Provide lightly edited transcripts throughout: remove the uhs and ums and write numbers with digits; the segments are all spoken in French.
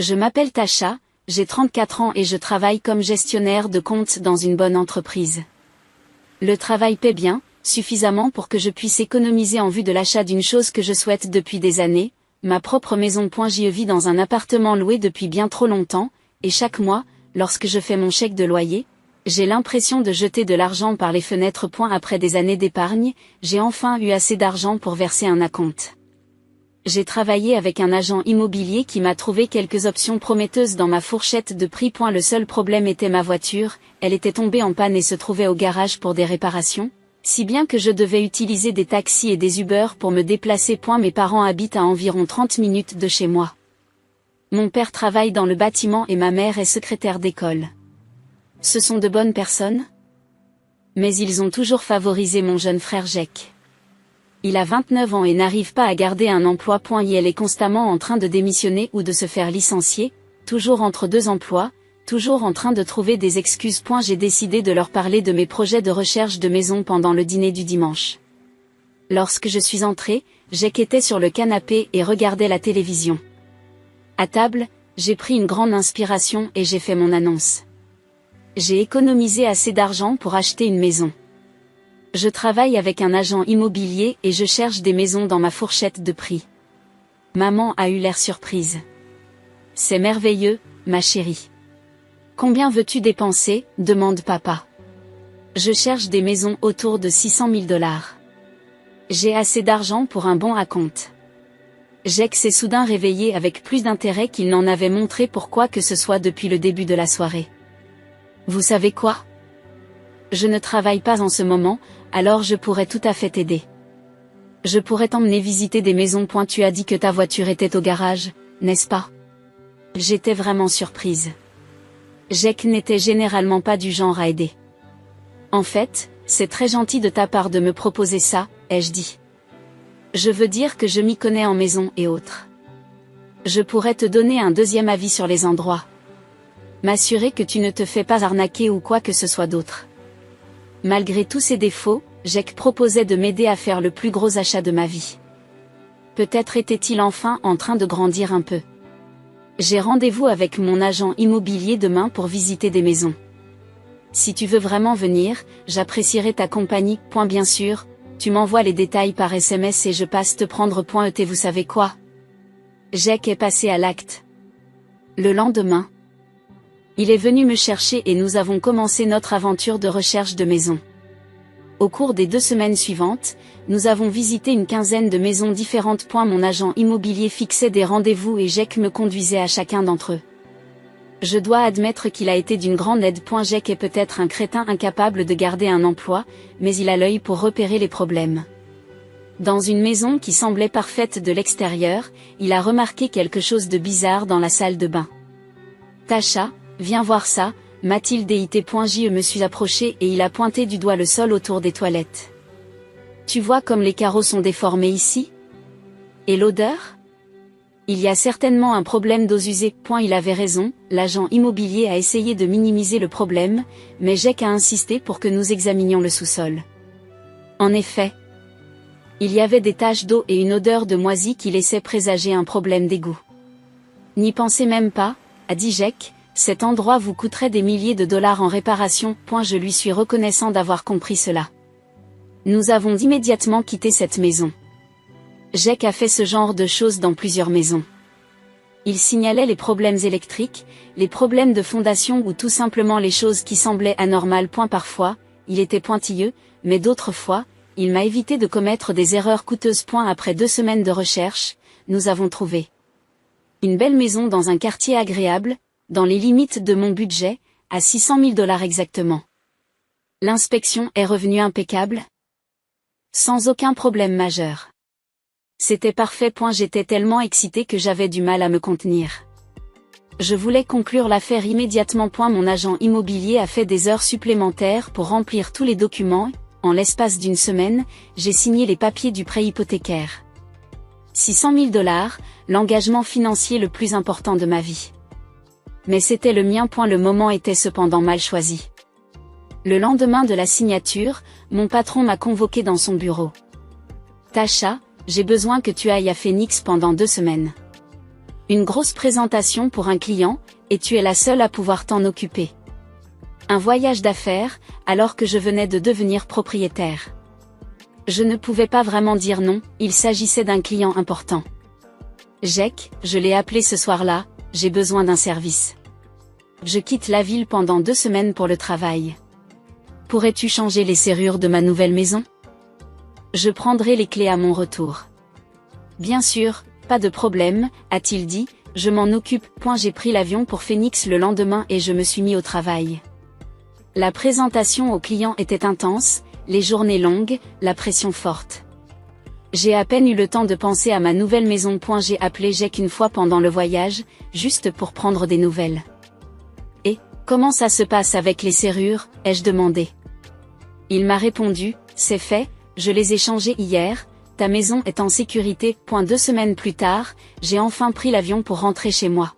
Je m'appelle Tasha, j'ai 34 ans et je travaille comme gestionnaire de compte dans une bonne entreprise. Le travail paie bien, suffisamment pour que je puisse économiser en vue de l'achat d'une chose que je souhaite depuis des années, ma propre maison. J'y vis dans un appartement loué depuis bien trop longtemps, et chaque mois, lorsque je fais mon chèque de loyer, j'ai l'impression de jeter de l'argent par les fenêtres. Après des années d'épargne, j'ai enfin eu assez d'argent pour verser un acompte. J'ai travaillé avec un agent immobilier qui m'a trouvé quelques options prometteuses dans ma fourchette de prix. Le seul problème était ma voiture, elle était tombée en panne et se trouvait au garage pour des réparations, si bien que je devais utiliser des taxis et des Uber pour me déplacer. Mes parents habitent à environ 30 minutes de chez moi. Mon père travaille dans le bâtiment et ma mère est secrétaire d'école. Ce sont de bonnes personnes, mais ils ont toujours favorisé mon jeune frère Jake. Il a 29 ans et n'arrive pas à garder un emploi. Il est constamment en train de démissionner ou de se faire licencier, toujours entre deux emplois, toujours en train de trouver des excuses. J'ai décidé de leur parler de mes projets de recherche de maison pendant le dîner du dimanche. Lorsque je suis entrée, Jake était sur le canapé et regardait la télévision. À table, j'ai pris une grande inspiration et j'ai fait mon annonce. J'ai économisé assez d'argent pour acheter une maison. Je travaille avec un agent immobilier et je cherche des maisons dans ma fourchette de prix. Maman a eu l'air surprise. C'est merveilleux, ma chérie. Combien veux-tu dépenser, demande papa. Je cherche des maisons autour de 600 000 $. J'ai assez d'argent pour un bon acompte. Jake s'est soudain réveillé avec plus d'intérêt qu'il n'en avait montré pour quoi que ce soit depuis le début de la soirée. Vous savez quoi? Je ne travaille pas en ce moment, alors je pourrais tout à fait t'aider. Je pourrais t'emmener visiter des maisons. Tu as dit que ta voiture était au garage, n'est-ce pas? J'étais vraiment surprise. Jake n'était généralement pas du genre à aider. En fait, c'est très gentil de ta part de me proposer ça, ai-je dit. Je veux dire que je m'y connais en maison et autres. Je pourrais te donner un deuxième avis sur les endroits. M'assurer que tu ne te fais pas arnaquer ou quoi que ce soit d'autre. Malgré tous ses défauts, Jake proposait de m'aider à faire le plus gros achat de ma vie. Peut-être était-il enfin en train de grandir un peu. J'ai rendez-vous avec mon agent immobilier demain pour visiter des maisons. Si tu veux vraiment venir, j'apprécierai ta compagnie. Bien sûr, tu m'envoies les détails par SMS et je passe te prendre. Vous savez quoi? Jake est passé à l'acte. Le lendemain, il est venu me chercher et nous avons commencé notre aventure de recherche de maison. Au cours des 2 semaines suivantes, nous avons visité une quinzaine de maisons différentes. Mon agent immobilier fixait des rendez-vous et Jake me conduisait à chacun d'entre eux. Je dois admettre qu'il a été d'une grande aide. Jake est peut-être un crétin incapable de garder un emploi, mais il a l'œil pour repérer les problèmes. Dans une maison qui semblait parfaite de l'extérieur, il a remarqué quelque chose de bizarre dans la salle de bain. Tasha, viens voir ça, m'a-t-il dit. Je me suis approchée et il a pointé du doigt le sol autour des toilettes. Tu vois comme les carreaux sont déformés ici? Et l'odeur? Il y a certainement un problème d'eaux usées. Il avait raison, l'agent immobilier a essayé de minimiser le problème, mais Jake a insisté pour que nous examinions le sous-sol. En effet, il y avait des taches d'eau et une odeur de moisi qui laissaient présager un problème d'égout. N'y pensez même pas, a dit Jake. Cet endroit vous coûterait des milliers de dollars en réparation. Je lui suis reconnaissant d'avoir compris cela. Nous avons immédiatement quitté cette maison. Jake a fait ce genre de choses dans plusieurs maisons. Il signalait les problèmes électriques, les problèmes de fondation ou tout simplement les choses qui semblaient anormales. Parfois, il était pointilleux, mais d'autres fois, il m'a évité de commettre des erreurs coûteuses. Après 2 semaines de recherche, nous avons trouvé une belle maison dans un quartier agréable, dans les limites de mon budget, à 600 000 $ exactement. L'inspection est revenue impeccable, sans aucun problème majeur. C'était parfait. J'étais tellement excitée que j'avais du mal à me contenir. Je voulais conclure l'affaire immédiatement. Mon agent immobilier a fait des heures supplémentaires pour remplir tous les documents. En l'espace d'une semaine, j'ai signé les papiers du prêt hypothécaire. 600 000 $, l'engagement financier le plus important de ma vie. Mais c'était le mien. Le moment était cependant mal choisi. Le lendemain de la signature, mon patron m'a convoqué dans son bureau. Tasha, j'ai besoin que tu ailles à Phoenix pendant 2 semaines. Une grosse présentation pour un client, et tu es la seule à pouvoir t'en occuper. Un voyage d'affaires, alors que je venais de devenir propriétaire. Je ne pouvais pas vraiment dire non, il s'agissait d'un client important. Jack, je l'ai appelé ce soir-là, j'ai besoin d'un service. Je quitte la ville pendant 2 semaines pour le travail. Pourrais-tu changer les serrures de ma nouvelle maison? Je prendrai les clés à mon retour. Bien sûr, pas de problème, a-t-il dit, je m'en occupe. J'ai pris l'avion pour Phoenix le lendemain et je me suis mis au travail. La présentation au client était intense, les journées longues, la pression forte. J'ai à peine eu le temps de penser à ma nouvelle maison. J'ai appelé Jack une fois pendant le voyage, juste pour prendre des nouvelles. Et, comment ça se passe avec les serrures, ai-je demandé. Il m'a répondu, c'est fait, je les ai changées hier, ta maison est en sécurité. 2 semaines plus tard, j'ai enfin pris l'avion pour rentrer chez moi.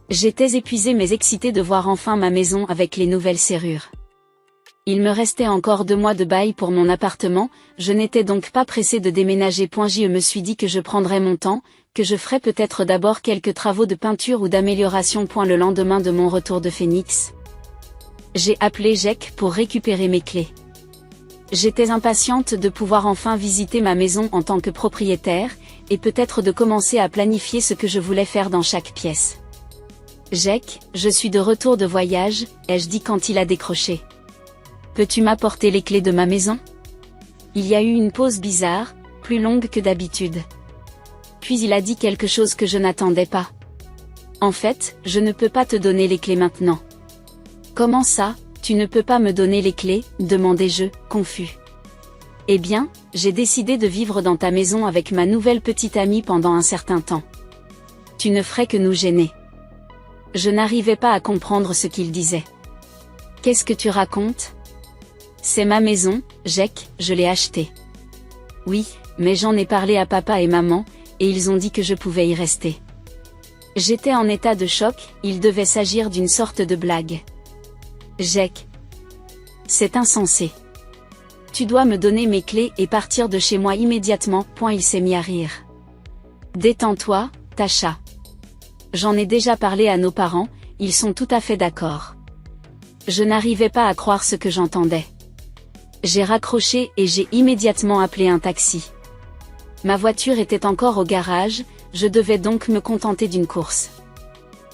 J'étais épuisée mais excitée de voir enfin ma maison avec les nouvelles serrures. Il me restait encore 2 mois de bail pour mon appartement, je n'étais donc pas pressée de déménager. Je me suis dit que je prendrais mon temps, que je ferais peut-être d'abord quelques travaux de peinture ou d'amélioration. Le lendemain de mon retour de Phoenix, j'ai appelé Jack pour récupérer mes clés. J'étais impatiente de pouvoir enfin visiter ma maison en tant que propriétaire, et peut-être de commencer à planifier ce que je voulais faire dans chaque pièce. Jack, je suis de retour de voyage, ai-je dit quand il a décroché. Peux-tu m'apporter les clés de ma maison? Il y a eu une pause bizarre, plus longue que d'habitude. Puis il a dit quelque chose que je n'attendais pas. En fait, je ne peux pas te donner les clés maintenant. Comment ça, tu ne peux pas me donner les clés, demandai-je, confus. Eh bien, j'ai décidé de vivre dans ta maison avec ma nouvelle petite amie pendant un certain temps. Tu ne ferais que nous gêner. Je n'arrivais pas à comprendre ce qu'il disait. Qu'est-ce que tu racontes? C'est ma maison, Jack, je l'ai achetée. Oui, mais j'en ai parlé à papa et maman, et ils ont dit que je pouvais y rester. J'étais en état de choc, il devait s'agir d'une sorte de blague. Jack. C'est insensé. Tu dois me donner mes clés et partir de chez moi immédiatement. Il s'est mis à rire. Détends-toi, Tasha. J'en ai déjà parlé à nos parents, ils sont tout à fait d'accord. Je n'arrivais pas à croire ce que j'entendais. J'ai raccroché et j'ai immédiatement appelé un taxi. Ma voiture était encore au garage, je devais donc me contenter d'une course.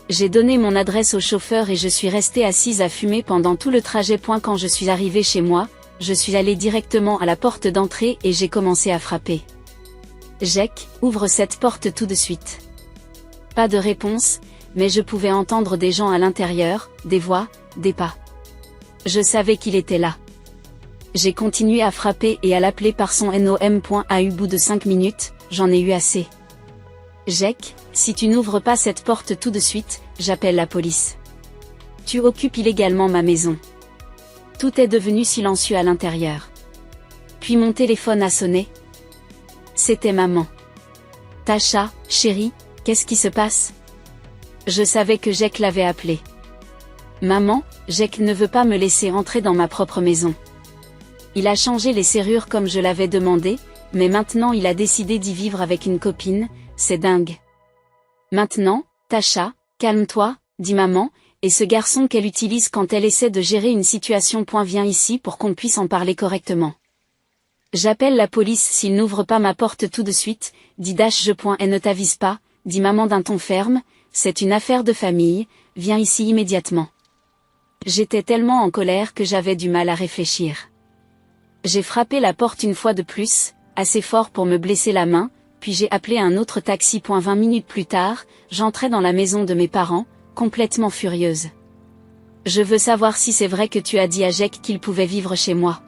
J'ai donné mon adresse au chauffeur et je suis restée assise à fumer pendant tout le trajet. Quand je suis arrivée chez moi, je suis allée directement à la porte d'entrée et j'ai commencé à frapper. Jack, ouvre cette porte tout de suite. Pas de réponse, mais je pouvais entendre des gens à l'intérieur, des voix, des pas. Je savais qu'il était là. J'ai continué à frapper et à l'appeler par son nom. Au bout de 5 minutes, j'en ai eu assez. Jack, si tu n'ouvres pas cette porte tout de suite, j'appelle la police. Tu occupes illégalement ma maison. Tout est devenu silencieux à l'intérieur. Puis mon téléphone a sonné. C'était maman. Tasha, chérie, qu'est-ce qui se passe? Je savais que Jack l'avait appelé. Maman, Jack ne veut pas me laisser entrer dans ma propre maison. Il a changé les serrures comme je l'avais demandé, mais maintenant il a décidé d'y vivre avec une copine, c'est dingue. Maintenant, Tasha, calme-toi, dit maman, et ce garçon qu'elle utilise quand elle essaie de gérer une situation. Viens ici pour qu'on puisse en parler correctement. J'appelle la police s'il n'ouvre pas ma porte tout de suite, dit Dash. Elle ne t'avise pas, dit maman d'un ton ferme, c'est une affaire de famille, viens ici immédiatement. J'étais tellement en colère que j'avais du mal à réfléchir. J'ai frappé la porte une fois de plus, assez fort pour me blesser la main, puis j'ai appelé un autre taxi. 20 minutes plus tard, j'entrais dans la maison de mes parents, complètement furieuse. Je veux savoir si c'est vrai que tu as dit à Jack qu'il pouvait vivre chez moi.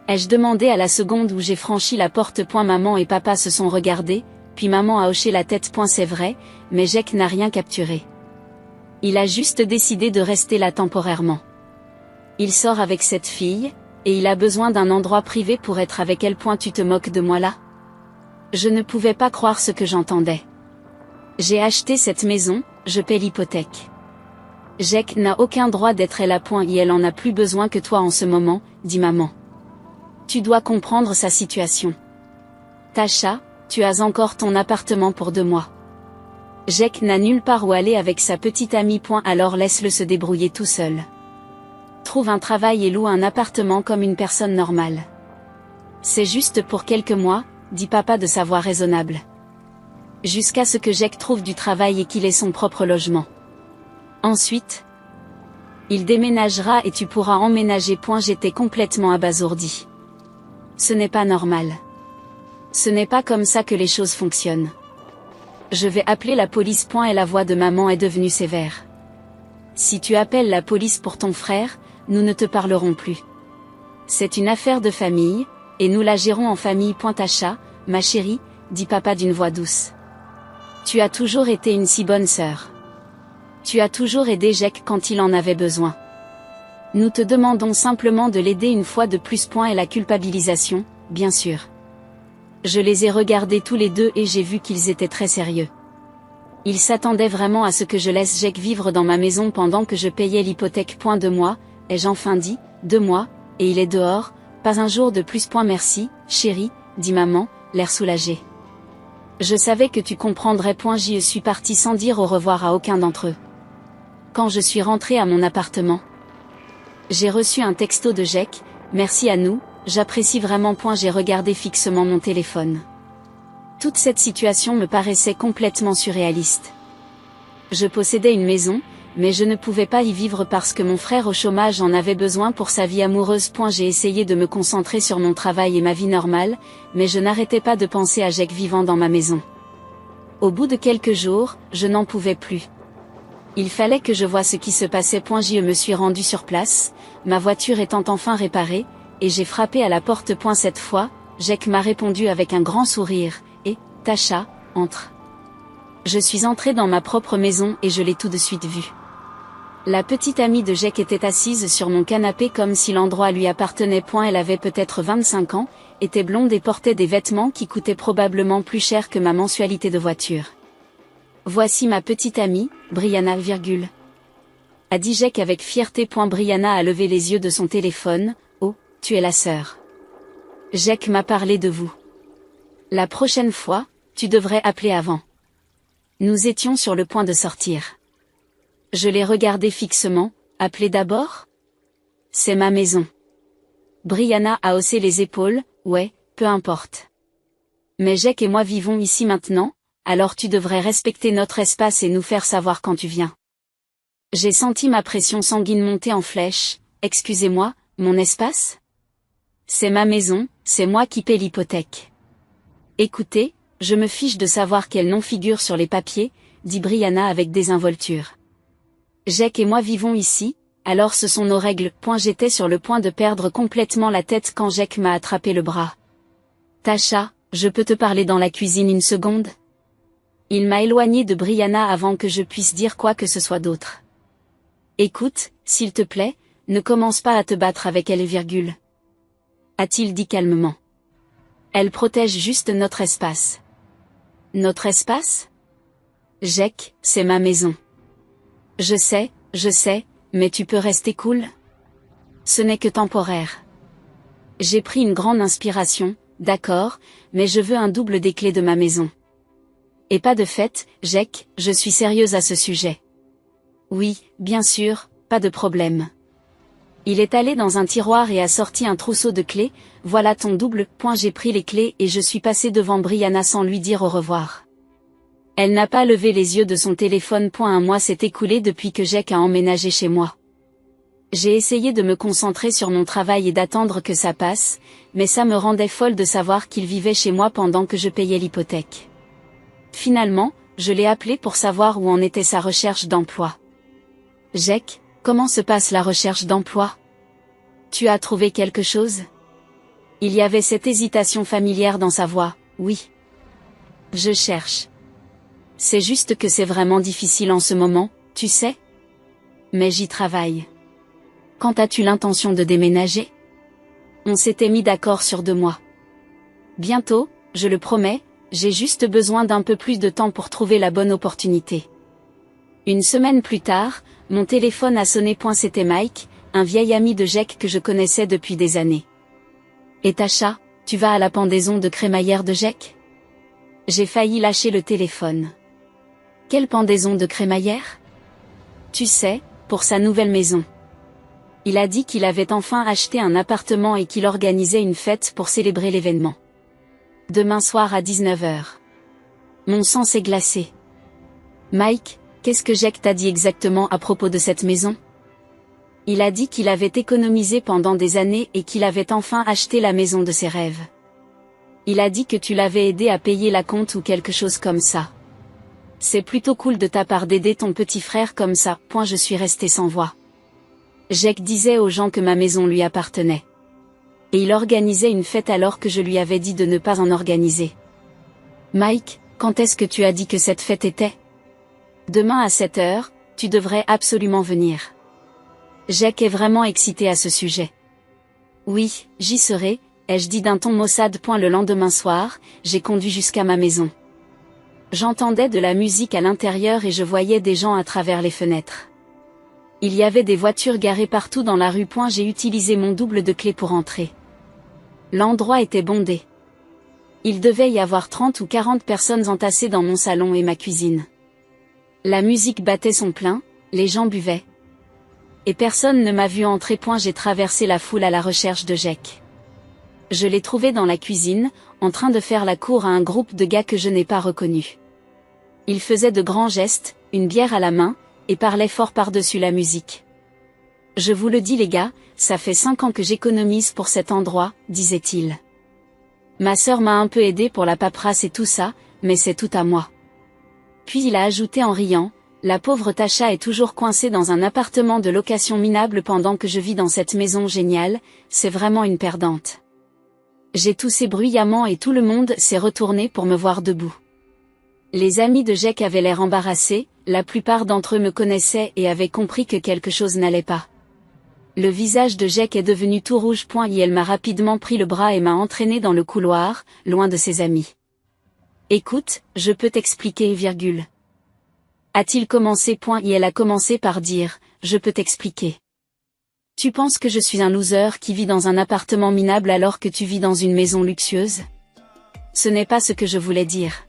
Ai-je demandé à la seconde où j'ai franchi la porte. Maman et papa se sont regardés, puis maman a hoché la tête. C'est vrai, mais Jack n'a rien capturé. Il a juste décidé de rester là temporairement. Il sort avec cette fille, et il a besoin d'un endroit privé pour être avec elle. Tu te moques de moi là? Je ne pouvais pas croire ce que j'entendais. J'ai acheté cette maison, je paie l'hypothèque. Jack n'a aucun droit d'être là. Et elle en a plus besoin que toi en ce moment, dit maman. Tu dois comprendre sa situation. Tasha, tu as encore ton appartement pour 2 mois. Jack n'a nulle part où aller avec sa petite amie. Alors laisse-le se débrouiller tout seul. Trouve un travail et loue un appartement comme une personne normale. C'est juste pour quelques mois, dit papa de sa voix raisonnable. Jusqu'à ce que Jack trouve du travail et qu'il ait son propre logement. Ensuite, il déménagera et tu pourras emménager. J'étais complètement abasourdi. Ce n'est pas normal. Ce n'est pas comme ça que les choses fonctionnent. Je vais appeler la police. Et la voix de maman est devenue sévère. Si tu appelles la police pour ton frère, nous ne te parlerons plus. C'est une affaire de famille, et nous la gérons en famille. Tasha, ma chérie, dit papa d'une voix douce. Tu as toujours été une si bonne sœur. Tu as toujours aidé Jack quand il en avait besoin. Nous te demandons simplement de l'aider une fois de plus. Et la culpabilisation, bien sûr. Je les ai regardés tous les deux et j'ai vu qu'ils étaient très sérieux. Ils s'attendaient vraiment à ce que je laisse Jack vivre dans ma maison pendant que je payais l'hypothèque. 2 mois, ai-je enfin dit, 2 mois, et il est dehors, pas un jour de plus. Merci, chérie, dit maman, l'air soulagé. Je savais que tu comprendrais. J'y suis partie sans dire au revoir à aucun d'entre eux. Quand je suis rentrée à mon appartement, j'ai reçu un texto de Jack, merci à nous, j'apprécie vraiment. J'ai regardé fixement mon téléphone. Toute cette situation me paraissait complètement surréaliste. Je possédais une maison, mais je ne pouvais pas y vivre parce que mon frère au chômage en avait besoin pour sa vie amoureuse. J'ai essayé de me concentrer sur mon travail et ma vie normale, mais je n'arrêtais pas de penser à Jack vivant dans ma maison. Au bout de quelques jours, je n'en pouvais plus. Il fallait que je voie ce qui se passait. Je me suis rendue sur place, ma voiture étant enfin réparée, et j'ai frappé à la porte. Cette fois, Jack m'a répondu avec un grand sourire, et, Tasha, entre. Je suis entrée dans ma propre maison et je l'ai tout de suite vue. La petite amie de Jack était assise sur mon canapé comme si l'endroit lui appartenait. Elle avait peut-être 25 ans, était blonde et portait des vêtements qui coûtaient probablement plus cher que ma mensualité de voiture. Voici ma petite amie, Brianna, a dit Jack avec fierté. Brianna a levé les yeux de son téléphone. Oh, tu es la sœur. Jack m'a parlé de vous. La prochaine fois, tu devrais appeler avant. Nous étions sur le point de sortir. Je l'ai regardé fixement. Appeler d'abord ? C'est ma maison. Brianna a haussé les épaules. Ouais, peu importe. Mais Jack et moi vivons ici maintenant, alors tu devrais respecter notre espace et nous faire savoir quand tu viens. J'ai senti ma pression sanguine monter en flèche. Excusez-moi, mon espace ? C'est ma maison, c'est moi qui paie l'hypothèque. Écoutez, je me fiche de savoir quel nom figure sur les papiers, dit Brianna avec désinvolture. Jack et moi vivons ici, alors ce sont nos règles. J'étais sur le point de perdre complètement la tête quand Jack m'a attrapé le bras. Tasha, je peux te parler dans la cuisine une seconde ? Il m'a éloigné de Brianna avant que je puisse dire quoi que ce soit d'autre. Écoute, s'il te plaît, ne commence pas à te battre avec elle, a-t-il dit calmement. Elle protège juste notre espace. Notre espace ? Jack, c'est ma maison. Je sais, mais tu peux rester cool ? Ce n'est que temporaire. J'ai pris une grande inspiration, d'accord, mais je veux un double des clés de ma maison. Et pas de fait, Jack, je suis sérieuse à ce sujet. Oui, bien sûr, pas de problème. Il est allé dans un tiroir et a sorti un trousseau de clés. Voilà ton double. J'ai pris les clés et je suis passée devant Brianna sans lui dire au revoir. Elle n'a pas levé les yeux de son téléphone. Un mois s'est écoulé depuis que Jack a emménagé chez moi. J'ai essayé de me concentrer sur mon travail et d'attendre que ça passe, mais ça me rendait folle de savoir qu'il vivait chez moi pendant que je payais l'hypothèque. Finalement, je l'ai appelé pour savoir où en était sa recherche d'emploi. Jack, comment se passe la recherche d'emploi ? Tu as trouvé quelque chose ? Il y avait cette hésitation familière dans sa voix. Oui. Je cherche. C'est juste que c'est vraiment difficile en ce moment, tu sais ? Mais j'y travaille. Quand as-tu l'intention de déménager ? On s'était mis d'accord sur 2 mois. Bientôt, je le promets, j'ai juste besoin d'un peu plus de temps pour trouver la bonne opportunité. Une semaine plus tard, mon téléphone a sonné. C'était Mike, un vieil ami de Jack que je connaissais depuis des années. Et Tasha, tu vas à la pendaison de crémaillère de Jack ? J'ai failli lâcher le téléphone. Quelle pendaison de crémaillère? Tu sais, pour sa nouvelle maison. Il a dit qu'il avait enfin acheté un appartement et qu'il organisait une fête pour célébrer l'événement. Demain soir à 19 h. Mon sang s'est glacé. Mike, qu'est-ce que Jack t'a dit exactement à propos de cette maison? Il a dit qu'il avait économisé pendant des années et qu'il avait enfin acheté la maison de ses rêves. Il a dit que tu l'avais aidé à payer la compte ou quelque chose comme ça. C'est plutôt cool de ta part d'aider ton petit frère comme ça. Je suis resté sans voix. Jack disait aux gens que ma maison lui appartenait. Et il organisait une fête alors que je lui avais dit de ne pas en organiser. Mike, quand est-ce que tu as dit que cette fête était? Demain à 7 h, tu devrais absolument venir. Jack est vraiment excité à ce sujet. Oui, j'y serai, ai-je dit d'un ton maussade. Le lendemain soir, j'ai conduit jusqu'à ma maison. J'entendais de la musique à l'intérieur et je voyais des gens à travers les fenêtres. Il y avait des voitures garées partout dans la rue. J'ai utilisé mon double de clé pour entrer. L'endroit était bondé. Il devait y avoir 30 ou 40 personnes entassées dans mon salon et ma cuisine. La musique battait son plein, les gens buvaient. Et personne ne m'a vu entrer. J'ai traversé la foule à la recherche de Jack. Je l'ai trouvé dans la cuisine, en train de faire la cour à un groupe de gars que je n'ai pas reconnus. Il faisait de grands gestes, une bière à la main, et parlait fort par-dessus la musique. Je vous le dis les gars, ça fait 5 ans que j'économise pour cet endroit, disait-il. Ma sœur m'a un peu aidé pour la paperasse et tout ça, mais c'est tout à moi. Puis il a ajouté en riant, la pauvre Tasha est toujours coincée dans un appartement de location minable pendant que je vis dans cette maison géniale, c'est vraiment une perdante. J'ai toussé bruyamment et tout le monde s'est retourné pour me voir debout. Les amis de Jack avaient l'air embarrassés, la plupart d'entre eux me connaissaient et avaient compris que quelque chose n'allait pas. Le visage de Jack est devenu tout rouge. Et elle m'a rapidement pris le bras et m'a entraîné dans le couloir, loin de ses amis. Écoute, je peux t'expliquer, a-t-il commencé. Et elle a commencé par dire, je peux t'expliquer. Tu penses que je suis un loser qui vit dans un appartement minable alors que tu vis dans une maison luxueuse? Ce n'est pas ce que je voulais dire.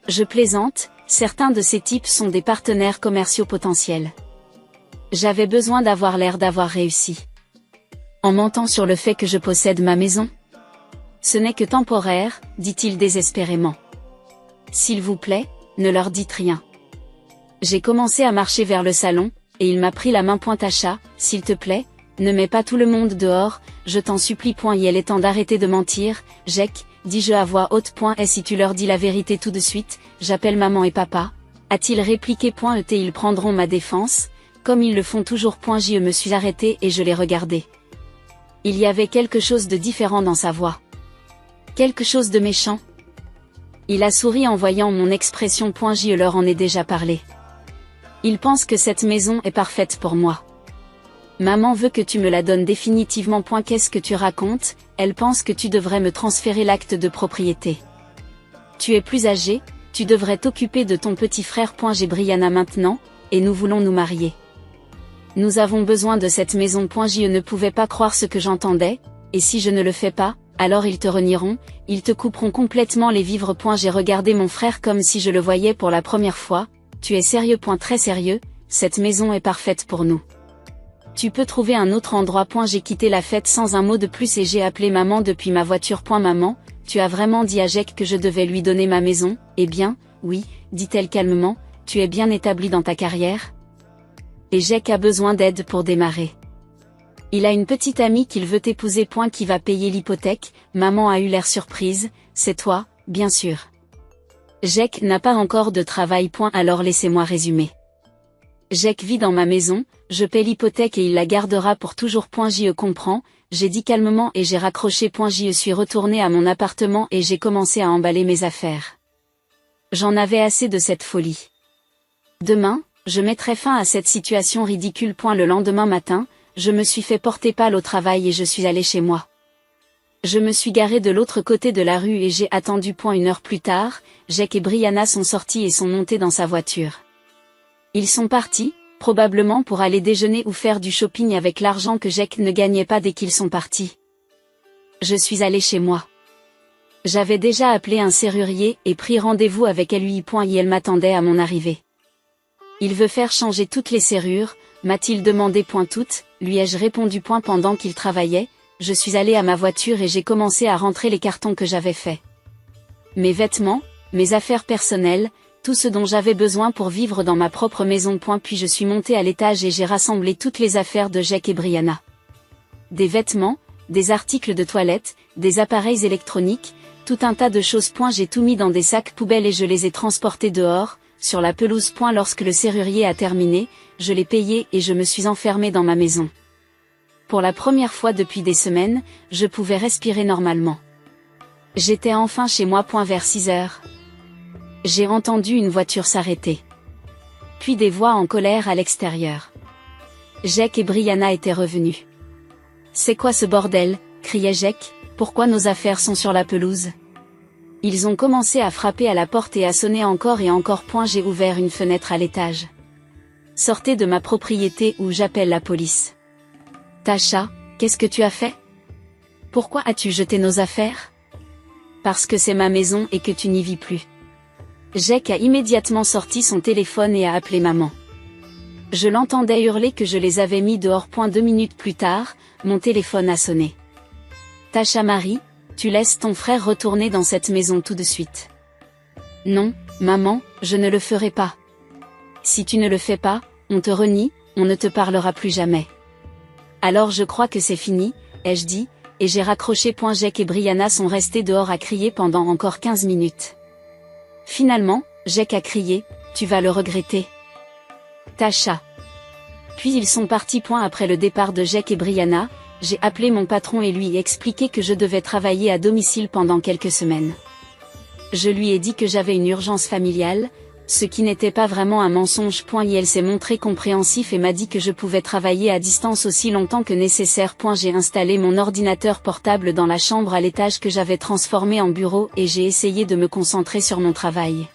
Je plaisante, certains de ces types sont des partenaires commerciaux potentiels. J'avais besoin d'avoir l'air d'avoir réussi. En mentant sur le fait que je possède ma maison? Ce n'est que temporaire, dit-il désespérément. S'il vous plaît, ne leur dites rien. J'ai commencé à marcher vers le salon, et il m'a pris la main. Tasha, s'il te plaît, ne mets pas tout le monde dehors, je t'en supplie. Et il est temps d'arrêter de mentir, Jack, dis-je à voix haute. Et si tu leur dis la vérité tout de suite, j'appelle maman et papa, a-t-il répliqué. Et ils prendront ma défense, comme ils le font toujours. Je me suis arrêté et je l'ai regardé. Il y avait quelque chose de différent dans sa voix. Quelque chose de méchant. Il a souri en voyant mon expression. Je leur en ai déjà parlé. Ils pensent que cette maison est parfaite pour moi. Maman veut que tu me la donnes définitivement. Qu'est-ce que tu racontes? Elle pense que tu devrais me transférer l'acte de propriété. Tu es plus âgé, tu devrais t'occuper de ton petit frère. J'ai Brianna maintenant, et nous voulons nous marier. Nous avons besoin de cette maison. Je ne pouvais pas croire ce que j'entendais, et si je ne le fais pas, alors ils te renieront, ils te couperont complètement les vivres. J'ai regardé mon frère comme si je le voyais pour la première fois. Tu es sérieux? Très sérieux, cette maison est parfaite pour nous. Tu peux trouver un autre endroit. J'ai quitté la fête sans un mot de plus et j'ai appelé maman depuis ma voiture. Maman, tu as vraiment dit à Jack que je devais lui donner ma maison? Eh bien, oui, dit-elle calmement, tu es bien établi dans ta carrière? Et Jack a besoin d'aide pour démarrer. Il a une petite amie qu'il veut épouser. Qui va payer l'hypothèque? Maman a eu l'air surprise, c'est toi, bien sûr. Jack n'a pas encore de travail. Alors laissez-moi résumer. Jack vit dans ma maison, je paie l'hypothèque et il la gardera pour toujours. Je comprends, j'ai dit calmement et j'ai raccroché. Je suis retourné à mon appartement et j'ai commencé à emballer mes affaires. J'en avais assez de cette folie. Demain, je mettrai fin à cette situation ridicule. Le lendemain matin, je me suis fait porter pâle au travail et je suis allé chez moi. Je me suis garé de l'autre côté de la rue et j'ai attendu. 1 heure plus tard, Jack et Brianna sont sortis et sont montés dans sa voiture. Ils sont partis, probablement pour aller déjeuner ou faire du shopping avec l'argent que Jack ne gagnait pas dès qu'ils sont partis. Je suis allé chez moi. J'avais déjà appelé un serrurier et pris rendez-vous avec lui. Il m'attendait à mon arrivée. Il veut faire changer toutes les serrures, m'a-t-il demandé. Toutes, lui ai-je répondu. Pendant qu'il travaillait, je suis allé à ma voiture et j'ai commencé à rentrer les cartons que j'avais faits. Mes vêtements, mes affaires personnelles, tout ce dont j'avais besoin pour vivre dans ma propre maison. Puis je suis monté à l'étage et j'ai rassemblé toutes les affaires de Jake et Brianna. Des vêtements, des articles de toilette, des appareils électroniques, tout un tas de choses. J'ai tout mis dans des sacs poubelles et je les ai transportés dehors, sur la pelouse. Lorsque le serrurier a terminé, je l'ai payé et je me suis enfermé dans ma maison. Pour la première fois depuis des semaines, je pouvais respirer normalement. J'étais enfin chez moi. Vers 6 heures. J'ai entendu une voiture s'arrêter. Puis des voix en colère à l'extérieur. Jake et Brianna étaient revenus. « C'est quoi ce bordel ?» criait Jake, « pourquoi nos affaires sont sur la pelouse ?» Ils ont commencé à frapper à la porte et à sonner encore et encore. J'ai ouvert une fenêtre à l'étage. « Sortez de ma propriété ou j'appelle la police. »« Tasha, qu'est-ce que tu as fait ? Pourquoi as-tu jeté nos affaires ? » ?»« Parce que c'est ma maison et que tu n'y vis plus. » Jake a immédiatement sorti son téléphone et a appelé maman. Je l'entendais hurler que je les avais mis dehors. 2 minutes plus tard, mon téléphone a sonné. « Tasha Marie, tu laisses ton frère retourner dans cette maison tout de suite. »« Non, maman, je ne le ferai pas. Si tu ne le fais pas, on te renie, on ne te parlera plus jamais. »« Alors je crois que c'est fini, » ai-je dit, et j'ai raccroché. Jake et Brianna sont restés dehors à crier pendant encore 15 minutes. Finalement, Jake a crié, « Tu vas le regretter. » Tasha. Puis ils sont partis. Après le départ de Jake et Brianna, j'ai appelé mon patron et lui expliqué que je devais travailler à domicile pendant quelques semaines. Je lui ai dit que j'avais une urgence familiale, ce qui n'était pas vraiment un mensonge. Il s'est montré compréhensif et m'a dit que je pouvais travailler à distance aussi longtemps que nécessaire. J'ai installé mon ordinateur portable dans la chambre à l'étage que j'avais transformé en bureau et j'ai essayé de me concentrer sur mon travail.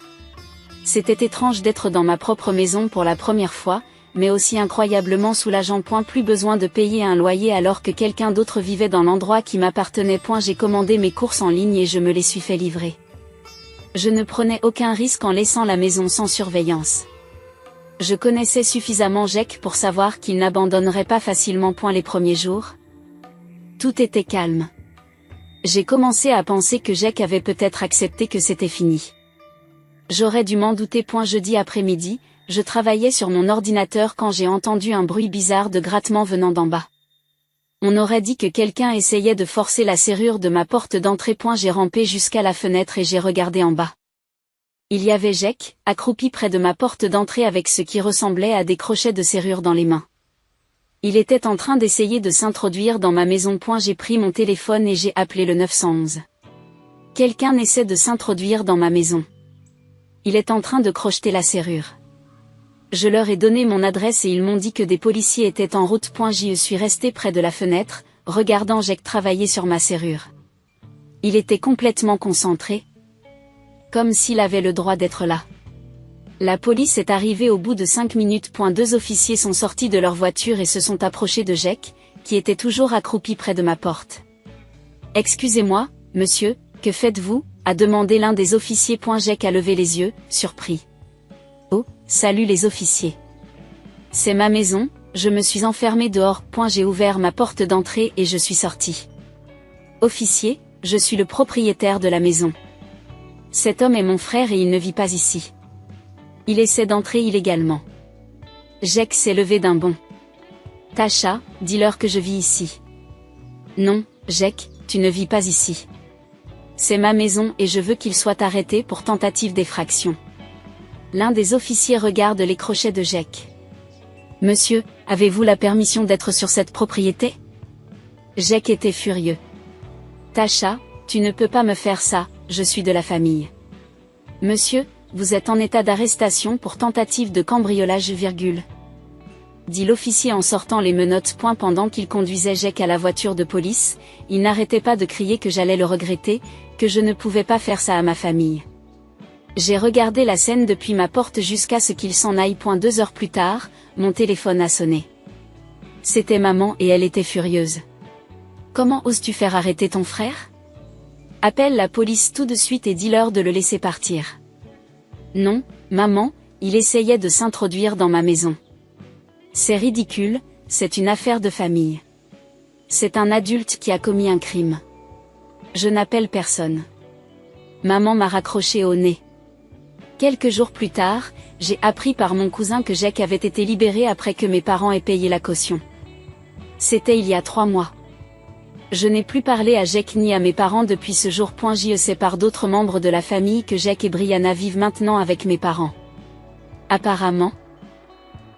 C'était étrange d'être dans ma propre maison pour la première fois, mais aussi incroyablement soulageant. Plus besoin de payer un loyer alors que quelqu'un d'autre vivait dans l'endroit qui m'appartenait. J'ai commandé mes courses en ligne et je me les suis fait livrer. Je ne prenais aucun risque en laissant la maison sans surveillance. Je connaissais suffisamment Jake pour savoir qu'il n'abandonnerait pas facilement. Les premiers jours, tout était calme. J'ai commencé à penser que Jake avait peut-être accepté que c'était fini. J'aurais dû m'en douter. Jeudi après-midi, je travaillais sur mon ordinateur quand j'ai entendu un bruit bizarre de grattement venant d'en bas. On aurait dit que quelqu'un essayait de forcer la serrure de ma porte d'entrée. J'ai rampé jusqu'à la fenêtre et j'ai regardé en bas. Il y avait Jake, accroupi près de ma porte d'entrée avec ce qui ressemblait à des crochets de serrure dans les mains. Il était en train d'essayer de s'introduire dans ma maison. J'ai pris mon téléphone et j'ai appelé le 911. Quelqu'un essaie de s'introduire dans ma maison. Il est en train de crocheter la serrure. Je leur ai donné mon adresse et ils m'ont dit que des policiers étaient en route. J'y suis resté près de la fenêtre, regardant Jake travailler sur ma serrure. Il était complètement concentré. Comme s'il avait le droit d'être là. La police est arrivée au bout de 5 minutes. 2 officiers sont sortis de leur voiture et se sont approchés de Jake, qui était toujours accroupi près de ma porte. « Excusez-moi, monsieur, que faites-vous ?» a demandé l'un des officiers. Jake a levé les yeux, surpris. « Oh, salut les officiers. C'est ma maison, je me suis enfermé dehors. J'ai ouvert ma porte d'entrée et je suis sorti. Officier, je suis le propriétaire de la maison. Cet homme est mon frère et il ne vit pas ici. Il essaie d'entrer illégalement. » Jake s'est levé d'un bond. « Tasha, dis-leur que je vis ici. »« Non, Jake, tu ne vis pas ici. C'est ma maison et je veux qu'il soit arrêté pour tentative d'effraction. » L'un des officiers regarde les crochets de Jake. « Monsieur, avez-vous la permission d'être sur cette propriété ?» Jake était furieux. « Tasha, tu ne peux pas me faire ça, je suis de la famille. »« Monsieur, vous êtes en état d'arrestation pour tentative de cambriolage, dit l'officier en sortant les menottes. Pendant qu'il conduisait Jake à la voiture de police, il n'arrêtait pas de crier que j'allais le regretter, que je ne pouvais pas faire ça à ma famille. J'ai regardé la scène depuis ma porte jusqu'à ce qu'il s'en aille. 2 heures plus tard, mon téléphone a sonné. C'était maman et elle était furieuse. « Comment oses-tu faire arrêter ton frère ? Appelle la police tout de suite et dis-leur de le laisser partir. Non, maman, il essayait de s'introduire dans ma maison. C'est ridicule, c'est une affaire de famille. C'est un adulte qui a commis un crime. Je n'appelle personne. Maman m'a raccroché au nez. Quelques jours plus tard, j'ai appris par mon cousin que Jake avait été libéré après que mes parents aient payé la caution. C'était il y a 3 mois. Je n'ai plus parlé à Jake ni à mes parents depuis ce jour. Je sais par d'autres membres de la famille que Jake et Brianna vivent maintenant avec mes parents. Apparemment.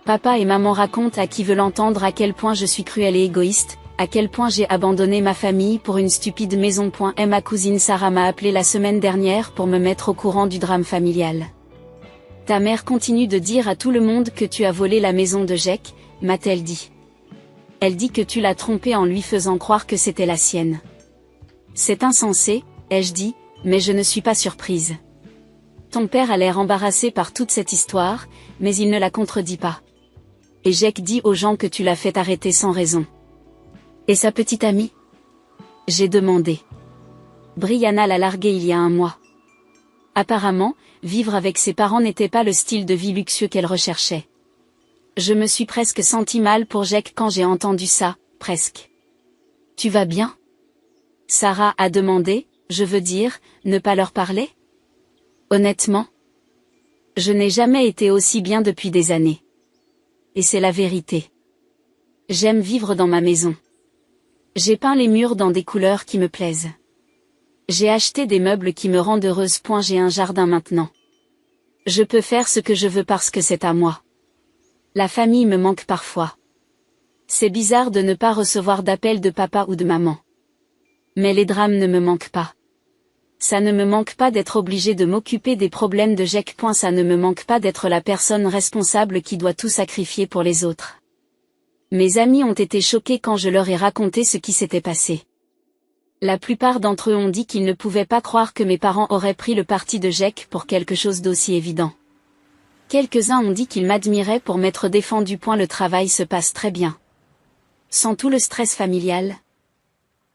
Papa et maman racontent à qui veut l'entendre à quel point je suis cruelle et égoïste, à quel point j'ai abandonné ma famille pour une stupide maison. Ma cousine Sarah m'a appelé la semaine dernière pour me mettre au courant du drame familial. Ta mère continue de dire à tout le monde que tu as volé la maison de Jake, m'a-t-elle dit. Elle dit que tu l'as trompé en lui faisant croire que c'était la sienne. C'est insensé, ai-je dit, mais je ne suis pas surprise. Ton père a l'air embarrassé par toute cette histoire, mais il ne la contredit pas. Et Jake dit aux gens que tu l'as fait arrêter sans raison. Et sa petite amie? J'ai demandé. Brianna l'a larguée il y a 1 mois. Apparemment, vivre avec ses parents n'était pas le style de vie luxueux qu'elle recherchait. Je me suis presque senti mal pour Jake quand j'ai entendu ça, presque. Tu vas bien? Sarah a demandé, je veux dire, ne pas leur parler? Honnêtement? Je n'ai jamais été aussi bien depuis des années. Et c'est la vérité. J'aime vivre dans ma maison. J'ai peint les murs dans des couleurs qui me plaisent. J'ai acheté des meubles qui me rendent heureuse. J'ai un jardin maintenant. Je peux faire ce que je veux parce que c'est à moi. La famille me manque parfois. C'est bizarre de ne pas recevoir d'appel de papa ou de maman. Mais les drames ne me manquent pas. Ça ne me manque pas d'être obligé de m'occuper des problèmes de Jake. Ça ne me manque pas d'être la personne responsable qui doit tout sacrifier pour les autres. Mes amis ont été choqués quand je leur ai raconté ce qui s'était passé. La plupart d'entre eux ont dit qu'ils ne pouvaient pas croire que mes parents auraient pris le parti de Jake pour quelque chose d'aussi évident. Quelques-uns ont dit qu'ils m'admiraient pour m'être défendu. Le travail se passe très bien. Sans tout le stress familial,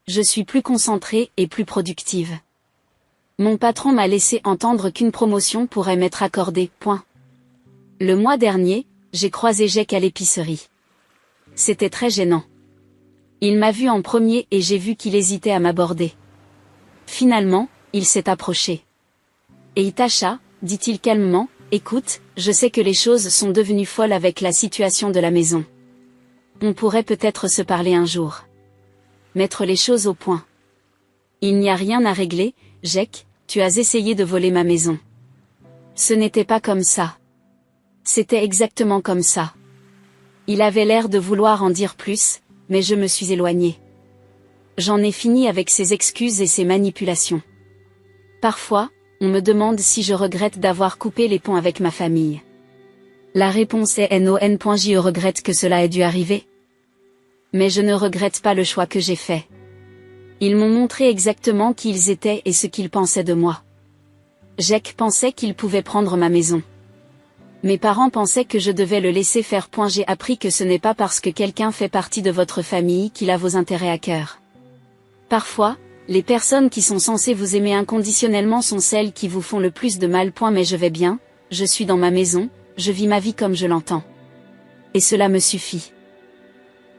je suis plus concentrée et plus productive. Mon patron m'a laissé entendre qu'une promotion pourrait m'être accordée. Le mois dernier, j'ai croisé Jake à l'épicerie. C'était très gênant. Il m'a vu en premier et j'ai vu qu'il hésitait à m'aborder. Finalement, il s'est approché. Et Itasha, dit-il calmement, écoute, je sais que les choses sont devenues folles avec la situation de la maison. On pourrait peut-être se parler un jour. Mettre les choses au point. Il n'y a rien à régler, Jake, tu as essayé de voler ma maison. Ce n'était pas comme ça. C'était exactement comme ça. Il avait l'air de vouloir en dire plus, mais je me suis éloignée. J'en ai fini avec ses excuses et ses manipulations. Parfois, on me demande si je regrette d'avoir coupé les ponts avec ma famille. La réponse est non. Je regrette que cela ait dû arriver. Mais je ne regrette pas le choix que j'ai fait. Ils m'ont montré exactement qui ils étaient et ce qu'ils pensaient de moi. Jake pensait qu'il pouvait prendre ma maison. Mes parents pensaient que je devais le laisser faire. J'ai appris que ce n'est pas parce que quelqu'un fait partie de votre famille qu'il a vos intérêts à cœur. Parfois, les personnes qui sont censées vous aimer inconditionnellement sont celles qui vous font le plus de mal. Mais je vais bien, je suis dans ma maison, je vis ma vie comme je l'entends. Et cela me suffit.